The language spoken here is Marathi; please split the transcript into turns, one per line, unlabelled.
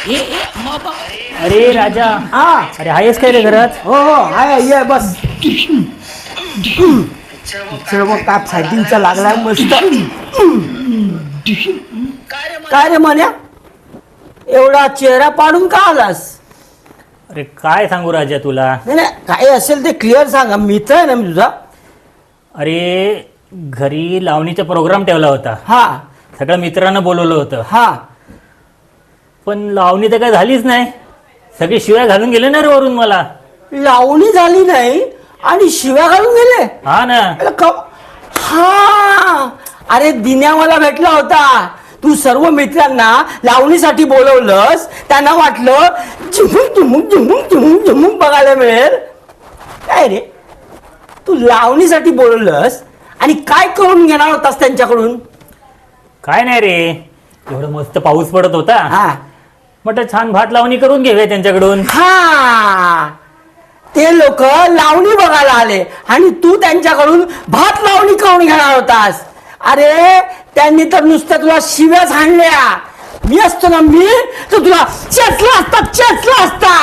अरे राजा,
हा
अरे आहेस काय रे घरात?
हो हो आहे ये बस. सर्व काय फायटिंगचा लागलाय मस्त. काय रे म्हण्या, एवढा चेहरा पाडून का आलास?
अरे काय सांगू राजा तुला.
नाही नाही, काय असेल ते क्लिअर सांगा. मित्र आहे ना मी तुझा.
अरे घरी लावणीचा प्रोग्राम ठेवला होता,
हा
सगळ्या मित्रांना बोलवलं होतं,
हा
पण लावणी तर काय झालीच नाही. सगळे शिव्या घालून गेले ना रे वरून मला.
लावणी झाली नाही आणि शिव्या घालून गेले.
हा ना.
हा अरे दिन्या मला भेटला होता. तू सर्व मित्रांना लावणीसाठी बोलवलंस, त्यांना वाटलं झुमुक झुमुक झुमुक झुमुक झुमुक बघायला मिळेल. काय रे, तू लावणीसाठी बोलवलंस आणि काय करून घेणार होतास त्यांच्याकडून?
काय नाही रे, एवढं मस्त पाऊस पडत होता,
हा
म्हटलं छान भात लावणी करून घेऊया त्यांच्याकडून.
हा ते लोक लावणी बघायला आले आणि तू त्यांच्याकडून भात लावणी करून घेणार होतास. अरे त्यांनी तर नुसतं तुला शिव्याच हाणल्या. मी असतो ना, मी तर तुला चेचला असता.